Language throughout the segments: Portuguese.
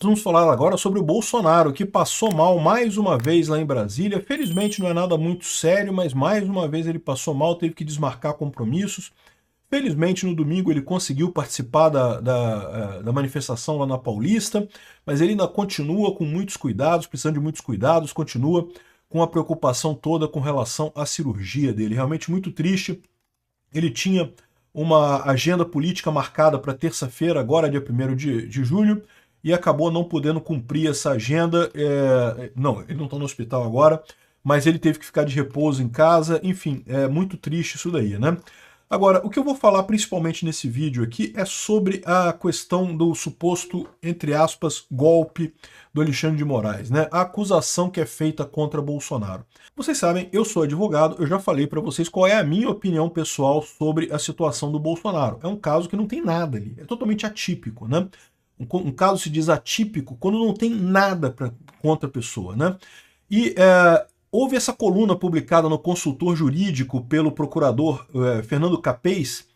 Vamos falar agora sobre o Bolsonaro, que passou mal mais uma vez lá em Brasília. Felizmente não é nada muito sério, mas mais uma vez ele passou mal, teve que desmarcar compromissos. Felizmente no domingo ele conseguiu participar da manifestação lá na Paulista, mas ele ainda continua com muitos cuidados, precisando de muitos cuidados, continua com a preocupação toda com relação à cirurgia dele. Realmente muito triste. Ele tinha uma agenda política marcada para terça-feira, agora dia 1º de julho, e acabou não podendo cumprir essa agenda. Não, ele não está no hospital agora, mas ele teve que ficar de repouso em casa. Enfim, é muito triste isso daí, né? Agora, o que eu vou falar principalmente nesse vídeo aqui é sobre a questão do suposto, entre aspas, golpe do Alexandre de Moraes, né? A acusação que é feita contra Bolsonaro. Vocês sabem, eu sou advogado, eu já falei para vocês qual é a minha opinião pessoal sobre a situação do Bolsonaro. É um caso que não tem nada ali, é totalmente atípico, né? Um caso se diz atípico quando não tem nada contra a pessoa, né? E houve essa coluna publicada no Consultor Jurídico pelo procurador Fernando Capês,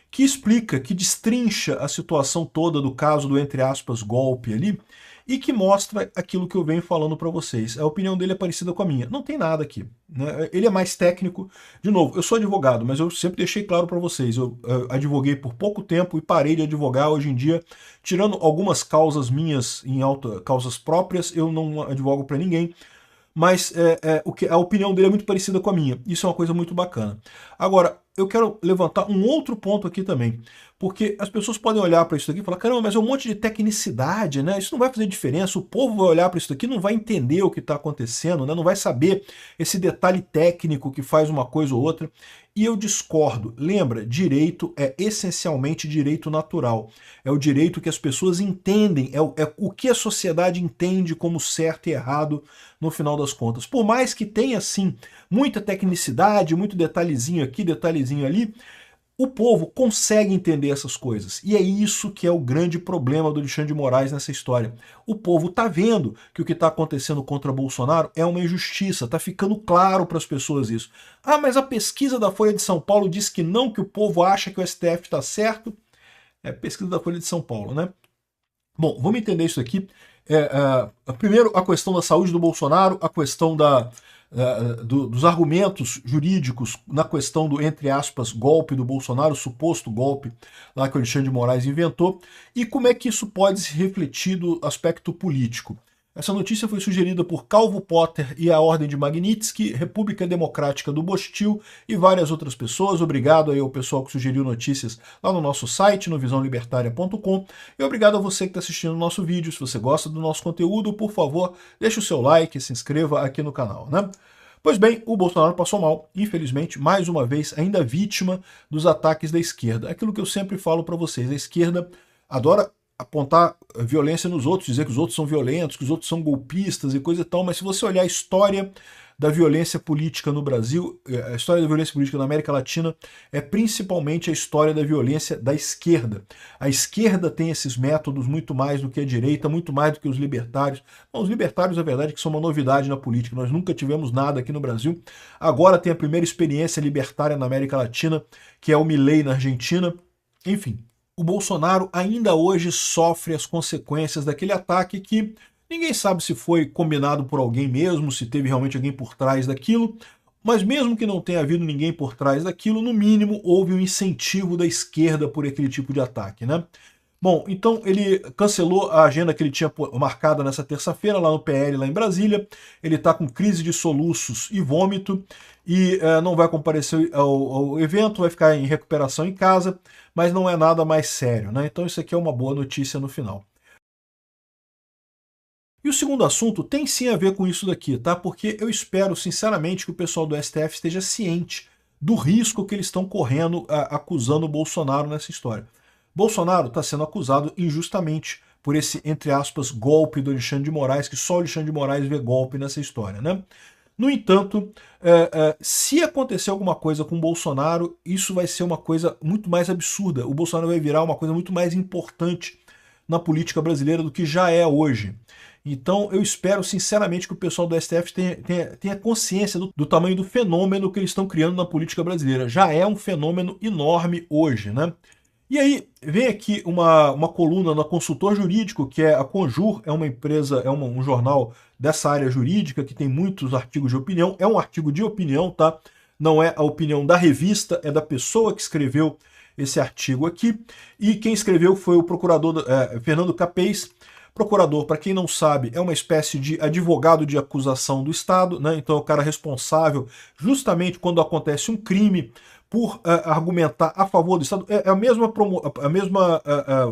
que explica, que destrincha a situação toda do caso do, entre aspas, golpe ali, e que mostra aquilo que eu venho falando para vocês. A opinião dele é parecida com a minha. Não tem nada aqui, né? Ele é mais técnico. De novo, eu sou advogado, mas eu sempre deixei claro para vocês, eu advoguei por pouco tempo e parei de advogar. Hoje em dia, tirando algumas causas minhas, causas próprias, eu não advogo para ninguém. Mas a opinião dele é muito parecida com a minha. Isso é uma coisa muito bacana. Agora, eu quero levantar um outro ponto aqui também, porque as pessoas podem olhar para isso aqui e falar, caramba, mas é um monte de tecnicidade, né? Isso não vai fazer diferença, o povo vai olhar para isso aqui, não vai entender o que está acontecendo, né? Não vai saber esse detalhe técnico que faz uma coisa ou outra. E eu discordo. Lembra, direito é essencialmente direito natural. É o direito que as pessoas entendem, é o que a sociedade entende como certo e errado no final das contas. Por mais que tenha, sim, muita tecnicidade, muito detalhezinho aqui, detalhezinho ali, o povo consegue entender essas coisas. E é isso que é o grande problema do Alexandre de Moraes nessa história. O povo está vendo que o que está acontecendo contra Bolsonaro é uma injustiça, está ficando claro para as pessoas isso. Ah, mas a pesquisa da Folha de São Paulo diz que não, que o povo acha que o STF está certo. É pesquisa da Folha de São Paulo, né? Bom, vamos entender isso aqui. Primeiro, a questão da saúde do Bolsonaro, a questão dos argumentos jurídicos na questão do, entre aspas, golpe do Bolsonaro, suposto golpe lá que o Alexandre de Moraes inventou, e como é que isso pode se refletir do aspecto político. Essa notícia foi sugerida por Calvo Potter e a Ordem de Magnitsky, República Democrática do Bostil e várias outras pessoas. Obrigado aí ao pessoal que sugeriu notícias lá no nosso site, no visãolibertaria.com. E obrigado a você que está assistindo o nosso vídeo. Se você gosta do nosso conteúdo, por favor, deixe o seu like e se inscreva aqui no canal, né? Pois bem, o Bolsonaro passou mal, infelizmente, mais uma vez, ainda vítima dos ataques da esquerda. Aquilo que eu sempre falo para vocês, a esquerda adora apontar violência nos outros, dizer que os outros são violentos, que os outros são golpistas e coisa e tal, mas se você olhar a história da violência política no Brasil, a história da violência política na América Latina é principalmente a história da violência da esquerda. A esquerda tem esses métodos muito mais do que a direita, muito mais do que os libertários. Bom, os libertários, a verdade, é que são uma novidade na política. Nós nunca tivemos nada aqui no Brasil. Agora tem a primeira experiência libertária na América Latina, que é o Milei na Argentina. Enfim, o Bolsonaro ainda hoje sofre as consequências daquele ataque que ninguém sabe se foi combinado por alguém mesmo, se teve realmente alguém por trás daquilo, mas mesmo que não tenha havido ninguém por trás daquilo, no mínimo houve um incentivo da esquerda por aquele tipo de ataque, né? Bom, então ele cancelou a agenda que ele tinha marcada nessa terça-feira lá no PL, lá em Brasília. Ele está com crise de soluços e vômito e não vai comparecer ao evento, vai ficar em recuperação em casa, mas não é nada mais sério, né? Então isso aqui é uma boa notícia no final. E o segundo assunto tem sim a ver com isso daqui, tá? Porque eu espero sinceramente que o pessoal do STF esteja ciente do risco que eles estão correndo acusando o Bolsonaro nessa história. Bolsonaro está sendo acusado injustamente por esse, entre aspas, golpe do Alexandre de Moraes, que só o Alexandre de Moraes vê golpe nessa história, né? No entanto, se acontecer alguma coisa com o Bolsonaro, isso vai ser uma coisa muito mais absurda. O Bolsonaro vai virar uma coisa muito mais importante na política brasileira do que já é hoje. Então eu espero sinceramente que o pessoal do STF tenha consciência do tamanho do fenômeno que eles estão criando na política brasileira. Já é um fenômeno enorme hoje, né? E aí vem aqui uma coluna na Consultor Jurídico, que é a Conjur, é uma empresa, é um jornal dessa área jurídica que tem muitos artigos de opinião, é um artigo de opinião, tá? Não é a opinião da revista, é da pessoa que escreveu esse artigo aqui, e quem escreveu foi o procurador Fernando Capês. Procurador, para quem não sabe, é uma espécie de advogado de acusação do Estado, né? Então é o cara responsável justamente quando acontece um crime por argumentar a favor do Estado. É a mesma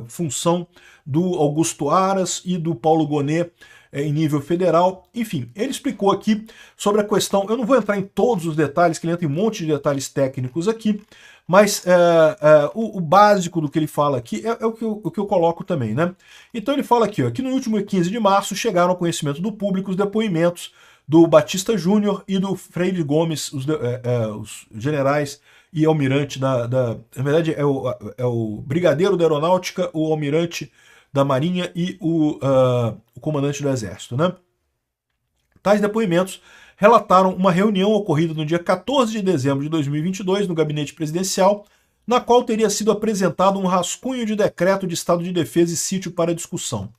função do Augusto Aras e do Paulo Gonet em nível federal. Enfim, ele explicou aqui sobre a questão, eu não vou entrar em todos os detalhes, que ele entra em um monte de detalhes técnicos aqui, mas o básico do que ele fala aqui é o que eu coloco também, né? Então ele fala aqui, ó, que no último 15 de março chegaram ao conhecimento do público os depoimentos do Batista Júnior e do Freire Gomes, os generais e almirante na verdade é o brigadeiro da aeronáutica, o almirante da marinha e o comandante do exército, né? Tais depoimentos relataram uma reunião ocorrida no dia 14 de dezembro de 2022 no gabinete presidencial, na qual teria sido apresentado um rascunho de decreto de estado de defesa e sítio para discussão.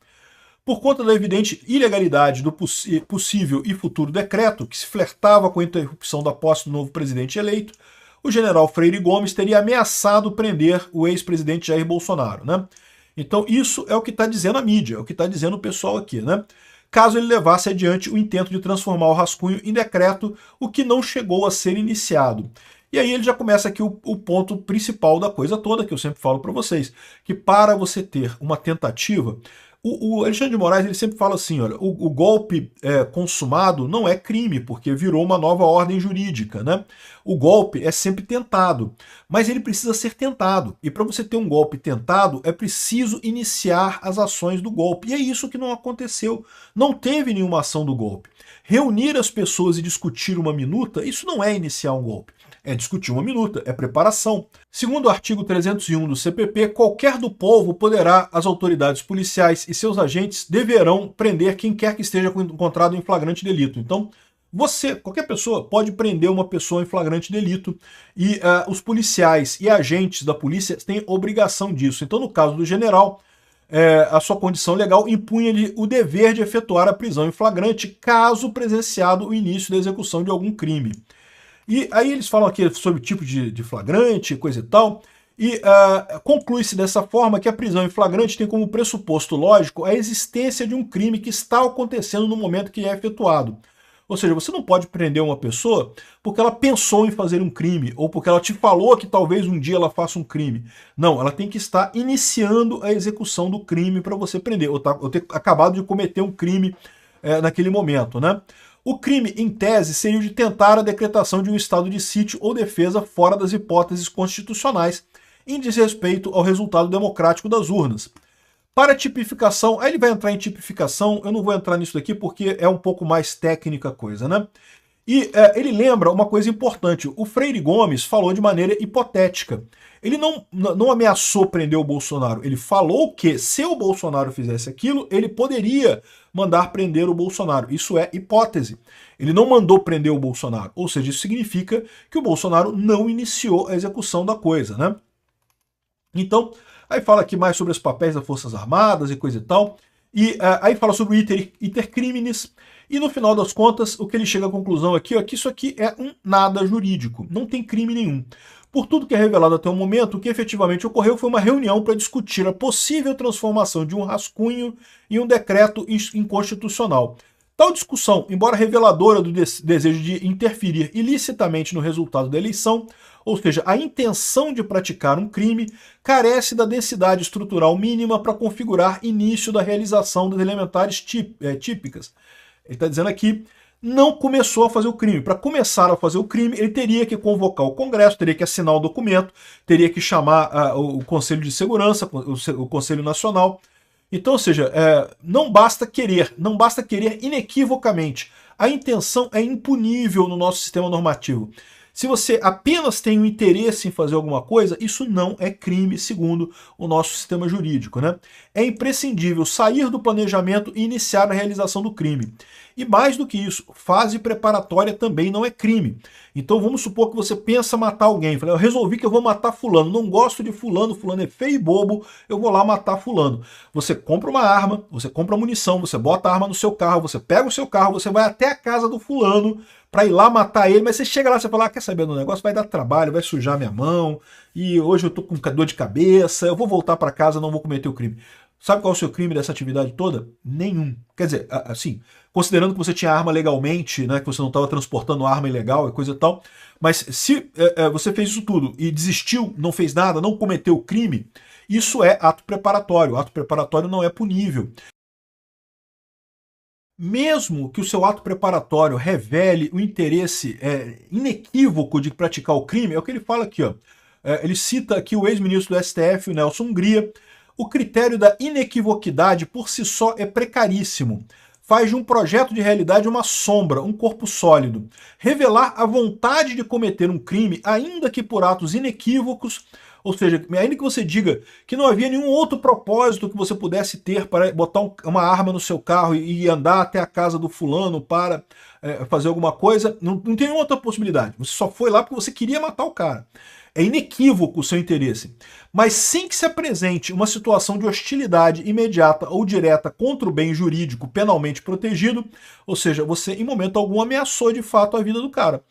Por conta da evidente ilegalidade do possível e futuro decreto, que se flertava com a interrupção da posse do novo presidente eleito, o general Freire Gomes teria ameaçado prender o ex-presidente Jair Bolsonaro, né? Então isso é o que está dizendo a mídia, é o que está dizendo o pessoal aqui, né? Caso ele levasse adiante o intento de transformar o rascunho em decreto, o que não chegou a ser iniciado. E aí ele já começa aqui o ponto principal da coisa toda, que eu sempre falo para vocês, que para você ter uma tentativa, o Alexandre de Moraes ele sempre fala assim, olha, o golpe consumado não é crime, porque virou uma nova ordem jurídica, né? O golpe é sempre tentado, mas ele precisa ser tentado. E para você ter um golpe tentado, é preciso iniciar as ações do golpe. E é isso que não aconteceu. Não teve nenhuma ação do golpe. Reunir as pessoas e discutir uma minuta, isso não é iniciar um golpe. É discutir uma minuta, é preparação. Segundo o artigo 301 do CPP, qualquer do povo poderá, as autoridades policiais e seus agentes deverão prender quem quer que esteja encontrado em flagrante delito. Então, qualquer pessoa, pode prender uma pessoa em flagrante delito e os policiais e agentes da polícia têm obrigação disso. Então, no caso do general, a sua condição legal impunha-lhe o dever de efetuar a prisão em flagrante caso presenciado o início da execução de algum crime. E aí eles falam aqui sobre o tipo de flagrante, coisa e tal, e conclui-se dessa forma que a prisão em flagrante tem como pressuposto lógico a existência de um crime que está acontecendo no momento que é efetuado. Ou seja, você não pode prender uma pessoa porque ela pensou em fazer um crime, ou porque ela te falou que talvez um dia ela faça um crime. Não, ela tem que estar iniciando a execução do crime para você prender, ou ter acabado de cometer um crime naquele momento, né? O crime, em tese, seria o de tentar a decretação de um estado de sítio ou defesa fora das hipóteses constitucionais, em desrespeito ao resultado democrático das urnas. Para tipificação, aí ele vai entrar em tipificação, eu não vou entrar nisso daqui porque é um pouco mais técnica a coisa, né? E ele lembra uma coisa importante, o Freire Gomes falou de maneira hipotética. Ele não ameaçou prender o Bolsonaro, ele falou que se o Bolsonaro fizesse aquilo, ele poderia mandar prender o Bolsonaro. Isso é hipótese. Ele não mandou prender o Bolsonaro, ou seja, isso significa que o Bolsonaro não iniciou a execução da coisa, né? Então, aí fala aqui mais sobre os papéis das Forças Armadas e coisa e tal, e aí fala sobre o iter criminis, e no final das contas, o que ele chega à conclusão aqui é que isso aqui é um nada jurídico, não tem crime nenhum. Por tudo que é revelado até o momento, o que efetivamente ocorreu foi uma reunião para discutir a possível transformação de um rascunho em um decreto inconstitucional. Tal discussão, embora reveladora do desejo de interferir ilicitamente no resultado da eleição, ou seja, a intenção de praticar um crime, carece da densidade estrutural mínima para configurar início da realização das elementares típicas. Ele está dizendo aqui, não começou a fazer o crime. Para começar a fazer o crime, ele teria que convocar o Congresso, teria que assinar o documento, teria que chamar o Conselho de Segurança, o Conselho Nacional. Então, ou seja, não basta querer inequivocamente. A intenção é impunível no nosso sistema normativo. Se você apenas tem o interesse em fazer alguma coisa, isso não é crime, segundo o nosso sistema jurídico, né? É imprescindível sair do planejamento e iniciar a realização do crime. E mais do que isso, fase preparatória também não é crime. Então vamos supor que você pensa matar alguém. Fala, eu resolvi que eu vou matar fulano, não gosto de fulano, fulano é feio e bobo, eu vou lá matar fulano. Você compra uma arma, você compra munição, você bota a arma no seu carro, você pega o seu carro, você vai até a casa do fulano para ir lá matar ele, mas você chega lá e fala, quer saber do negócio? Vai dar trabalho, vai sujar minha mão, e hoje eu tô com dor de cabeça, eu vou voltar para casa, não vou cometer o crime. Sabe qual é o seu crime dessa atividade toda? Nenhum. Quer dizer, assim, considerando que você tinha arma legalmente, né, que você não estava transportando arma ilegal e coisa e tal, mas se você fez isso tudo e desistiu, não fez nada, não cometeu o crime, isso é ato preparatório. O ato preparatório não é punível. Mesmo que o seu ato preparatório revele o interesse inequívoco de praticar o crime, é o que ele fala aqui, ó. Ele cita aqui o ex-ministro do STF, o Nelson Hungria. O critério da inequivoquidade por si só é precaríssimo. Faz de um projeto de realidade uma sombra, um corpo sólido. Revelar a vontade de cometer um crime, ainda que por atos inequívocos, ou seja, ainda que você diga que não havia nenhum outro propósito que você pudesse ter para botar uma arma no seu carro e andar até a casa do fulano para fazer alguma coisa, não tem nenhuma outra possibilidade. Você só foi lá porque você queria matar o cara. É inequívoco o seu interesse. Mas sem que se apresente uma situação de hostilidade imediata ou direta contra o bem jurídico penalmente protegido, ou seja, você em momento algum ameaçou de fato a vida do cara.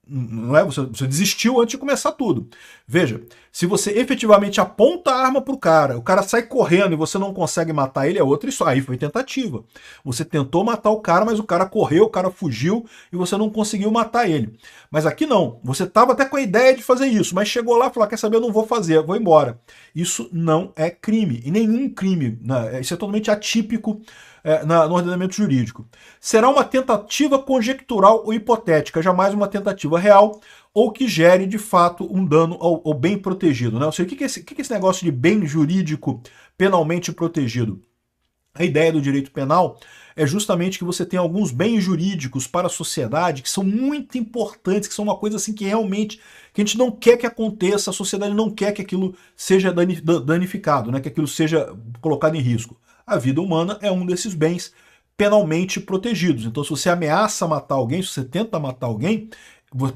Não é? Você desistiu antes de começar tudo. Veja, se você efetivamente aponta a arma pro cara, o cara sai correndo e você não consegue matar ele, é outra história. Aí foi tentativa. Você tentou matar o cara, mas o cara correu, o cara fugiu e você não conseguiu matar ele. Mas aqui não. Você estava até com a ideia de fazer isso, mas chegou lá e falou, quer saber, eu não vou fazer, vou embora. Isso não é crime. E nenhum crime. Né? Isso é totalmente atípico no ordenamento jurídico. Será uma tentativa conjectural ou hipotética, jamais uma tentativa real, ou que gere, de fato, um dano ao bem protegido. Né? Ou seja, o que é esse negócio de bem jurídico penalmente protegido? A ideia do direito penal é justamente que você tem alguns bens jurídicos para a sociedade que são muito importantes, que são uma coisa assim que realmente que a gente não quer que aconteça, a sociedade não quer que aquilo seja danificado, né? Que aquilo seja colocado em risco. A vida humana é um desses bens penalmente protegidos. Então, se você ameaça matar alguém, se você tenta matar alguém,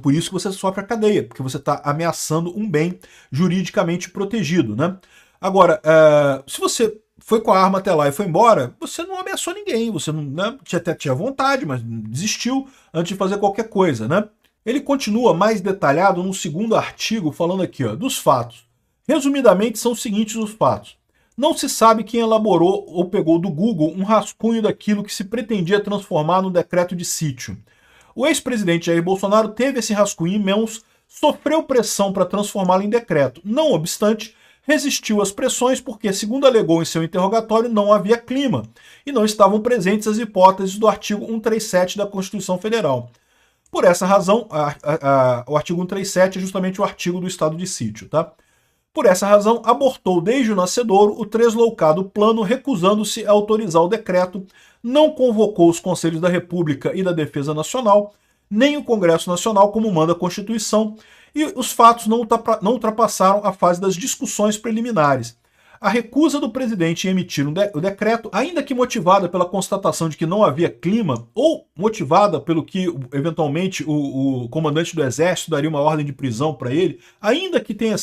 por isso que você sofre a cadeia, porque você está ameaçando um bem juridicamente protegido, né? Agora, se você foi com a arma até lá e foi embora, você não ameaçou ninguém, você não, né, até tinha vontade, mas desistiu antes de fazer qualquer coisa, né? Ele continua mais detalhado num segundo artigo, falando aqui, ó, dos fatos. Resumidamente, são os seguintes os fatos. Não se sabe quem elaborou ou pegou do Google um rascunho daquilo que se pretendia transformar no decreto de sítio. O ex-presidente Jair Bolsonaro teve esse rascunho em mãos, sofreu pressão para transformá-lo em decreto. Não obstante, resistiu às pressões porque, segundo alegou em seu interrogatório, não havia clima e não estavam presentes as hipóteses do artigo 137 da Constituição Federal. Por essa razão, o artigo 137 é justamente o artigo do estado de sítio, tá? Por essa razão, abortou desde o nascedouro o tresloucado plano, recusando-se a autorizar o decreto, não convocou os Conselhos da República e da Defesa Nacional, nem o Congresso Nacional, como manda a Constituição, e os fatos não ultrapassaram a fase das discussões preliminares. A recusa do presidente em emitir o decreto, ainda que motivada pela constatação de que não havia clima, ou motivada pelo que, eventualmente, o comandante do Exército daria uma ordem de prisão para ele, ainda que tenha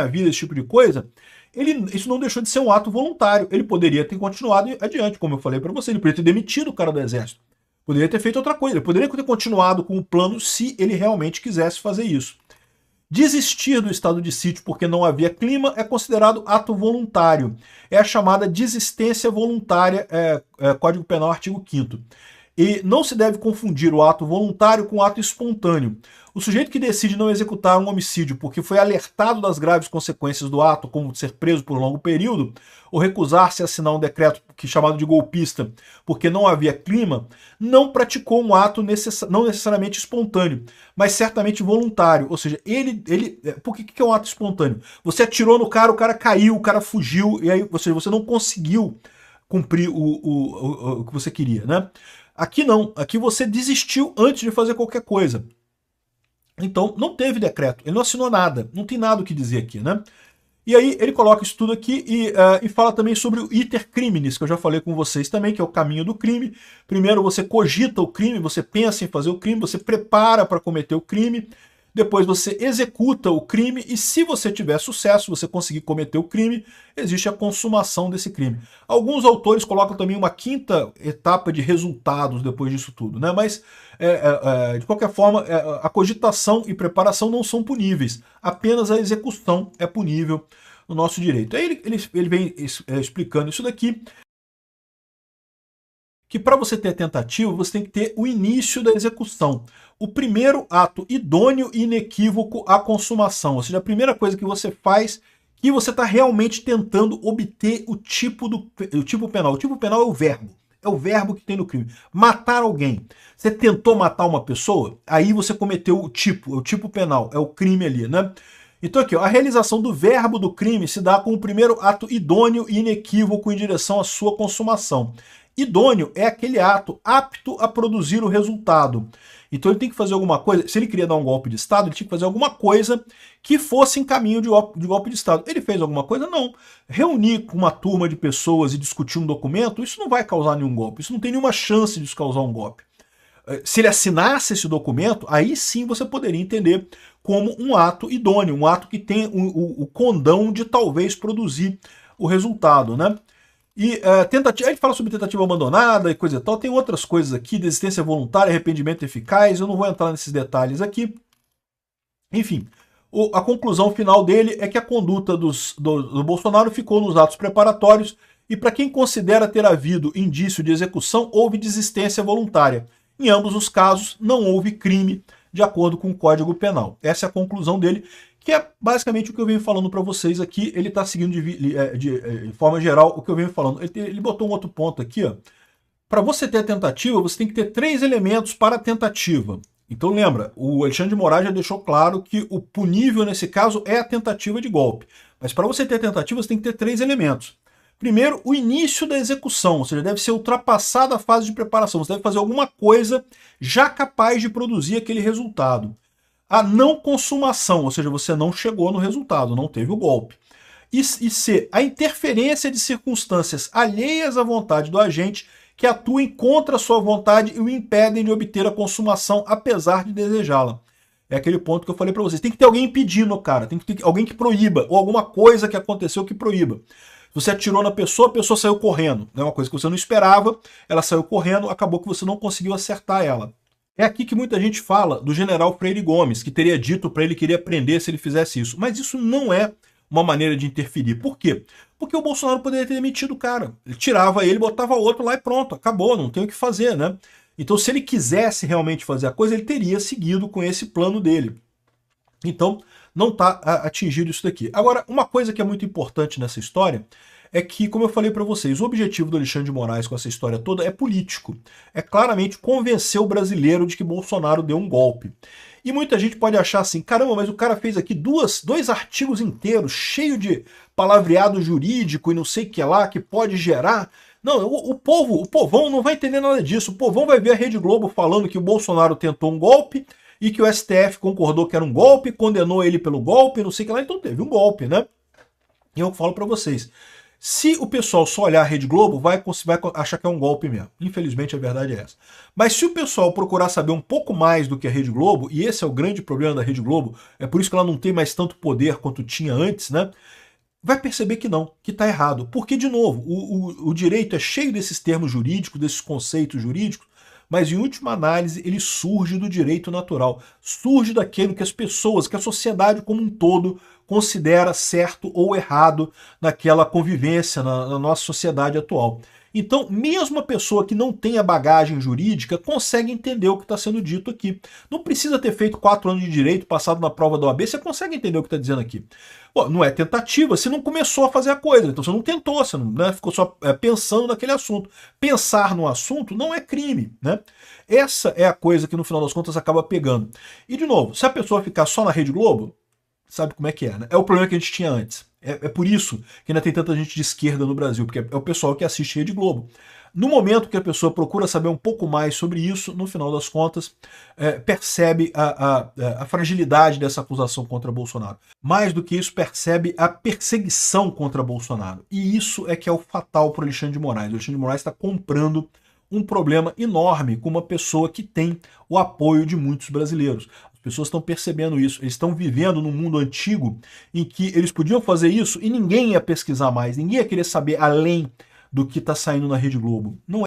havido esse tipo de coisa, isso não deixou de ser um ato voluntário. Ele poderia ter continuado adiante, como eu falei para você, ele poderia ter demitido o cara do Exército. Poderia ter feito outra coisa, ele poderia ter continuado com o plano se ele realmente quisesse fazer isso. Desistir do estado de sítio porque não havia clima é considerado ato voluntário. É a chamada desistência voluntária, Código Penal, artigo 5º. E não se deve confundir o ato voluntário com o ato espontâneo. O sujeito que decide não executar um homicídio porque foi alertado das graves consequências do ato, como ser preso por um longo período, ou recusar-se a assinar um decreto chamado de golpista porque não havia clima, não praticou um ato não necessariamente espontâneo, mas certamente voluntário. Ou seja, por que é um ato espontâneo? Você atirou no cara, o cara caiu, o cara fugiu, e aí você não conseguiu cumprir o que você queria, né? Aqui não, aqui você desistiu antes de fazer qualquer coisa. Então, não teve decreto, ele não assinou nada, não tem nada o que dizer aqui, né? E aí ele coloca isso tudo aqui e fala também sobre o iter criminis, que eu já falei com vocês também, que é o caminho do crime. Primeiro você cogita o crime, você pensa em fazer o crime, você prepara para cometer o crime, depois você executa o crime e se você tiver sucesso, você conseguir cometer o crime, existe a consumação desse crime. Alguns autores colocam também uma quinta etapa de resultados depois disso tudo, né? Mas, de qualquer forma, a cogitação e preparação não são puníveis, apenas a execução é punível no nosso direito. Aí ele vem explicando isso daqui, que para você ter a tentativa, você tem que ter o início da execução. O primeiro ato idôneo e inequívoco à consumação. Ou seja, a primeira coisa que você faz que você está realmente tentando obter o tipo penal. O tipo penal é o verbo. É o verbo que tem no crime. Matar alguém. Você tentou matar uma pessoa, aí você cometeu o tipo penal. É o crime ali, né? Então aqui, ó, a realização do verbo do crime se dá com o primeiro ato idôneo e inequívoco em direção à sua consumação. Idôneo é aquele ato apto a produzir o resultado. Então ele tem que fazer alguma coisa, se ele queria dar um golpe de Estado, ele tinha que fazer alguma coisa que fosse em caminho de golpe de Estado. Ele fez alguma coisa? Não. Reunir com uma turma de pessoas e discutir um documento, isso não vai causar nenhum golpe, isso não tem nenhuma chance de isso causar um golpe. Se ele assinasse esse documento, aí sim você poderia entender como um ato idôneo, um ato que tem o condão de talvez produzir o resultado, né? E tentativa, ele fala sobre tentativa abandonada e coisa e tal, tem outras coisas aqui, desistência voluntária, arrependimento eficaz, eu não vou entrar nesses detalhes aqui. Enfim, a conclusão final dele é que a conduta do Bolsonaro ficou nos atos preparatórios e para quem considera ter havido indício de execução, houve desistência voluntária. Em ambos os casos, não houve crime, de acordo com o Código Penal. Essa é a conclusão dele, que é basicamente o que eu venho falando para vocês aqui. Ele está seguindo de forma geral o que eu venho falando. Ele botou um outro ponto aqui, ó. Para você ter a tentativa, você tem que ter 3 elementos para a tentativa. Então lembra, o Alexandre de Moraes já deixou claro que o punível nesse caso é a tentativa de golpe. Mas para você ter a tentativa, você tem que ter 3 elementos. Primeiro, o início da execução, ou seja, deve ser ultrapassada a fase de preparação. Você deve fazer alguma coisa já capaz de produzir aquele resultado. A não consumação, ou seja, você não chegou no resultado, não teve o golpe. E C, a interferência de circunstâncias alheias à vontade do agente que atuem contra a sua vontade e o impedem de obter a consumação, apesar de desejá-la. É aquele ponto que eu falei para vocês. Tem que ter alguém impedindo, cara. Tem que ter alguém que proíba, ou alguma coisa que aconteceu que proíba. Você atirou na pessoa, a pessoa saiu correndo. É uma coisa que você não esperava, ela saiu correndo, acabou que você não conseguiu acertar ela. É aqui que muita gente fala do general Freire Gomes, que teria dito para ele que iria prender se ele fizesse isso. Mas isso não é uma maneira de interferir. Por quê? Porque o Bolsonaro poderia ter demitido o cara. Ele tirava ele, botava outro lá e pronto, acabou, não tem o que fazer, né? Então, se ele quisesse realmente fazer a coisa, ele teria seguido com esse plano dele. Então, não está atingido isso daqui. Agora, uma coisa que é muito importante nessa história é que, como eu falei para vocês, o objetivo do Alexandre de Moraes com essa história toda é político. É claramente convencer o brasileiro de que Bolsonaro deu um golpe. E muita gente pode achar assim, caramba, mas o cara fez aqui dois artigos inteiros, cheio de palavreado jurídico e não sei o que lá, que pode gerar... Não, o povão não vai entender nada disso. O povão vai ver a Rede Globo falando que o Bolsonaro tentou um golpe e que o STF concordou que era um golpe, condenou ele pelo golpe, não sei o que lá, então teve um golpe, né? E eu falo para vocês, se o pessoal só olhar a Rede Globo, vai achar que é um golpe mesmo. Infelizmente a verdade é essa. Mas se o pessoal procurar saber um pouco mais do que a Rede Globo, e esse é o grande problema da Rede Globo, é por isso que ela não tem mais tanto poder quanto tinha antes, né? Vai perceber que não, que está errado. Porque, de novo, o direito é cheio desses termos jurídicos, desses conceitos jurídicos, mas em última análise ele surge do direito natural, surge daquilo que as pessoas, que a sociedade como um todo considera certo ou errado naquela convivência na nossa sociedade atual. Então, mesmo a pessoa que não tem a bagagem jurídica consegue entender o que está sendo dito aqui. Não precisa ter feito 4 anos de direito, passado na prova da OAB, você consegue entender o que está dizendo aqui. Pô, não é tentativa, você não começou a fazer a coisa, então você não tentou, você não, né, ficou só pensando naquele assunto. Pensar no assunto não é crime, né? Essa é a coisa que no final das contas acaba pegando. E de novo, se a pessoa ficar só na Rede Globo, sabe como é que é, né? É o problema que a gente tinha antes. É por isso que ainda tem tanta gente de esquerda no Brasil, porque é o pessoal que assiste Rede Globo. No momento que a pessoa procura saber um pouco mais sobre isso, no final das contas, percebe a fragilidade dessa acusação contra Bolsonaro. Mais do que isso, percebe a perseguição contra Bolsonaro. E isso é que é o fatal para o Alexandre de Moraes. O Alexandre de Moraes está comprando um problema enorme com uma pessoa que tem o apoio de muitos brasileiros. As pessoas estão percebendo isso, eles estão vivendo num mundo antigo em que eles podiam fazer isso e ninguém ia pesquisar mais, ninguém ia querer saber além do que está saindo na Rede Globo. Não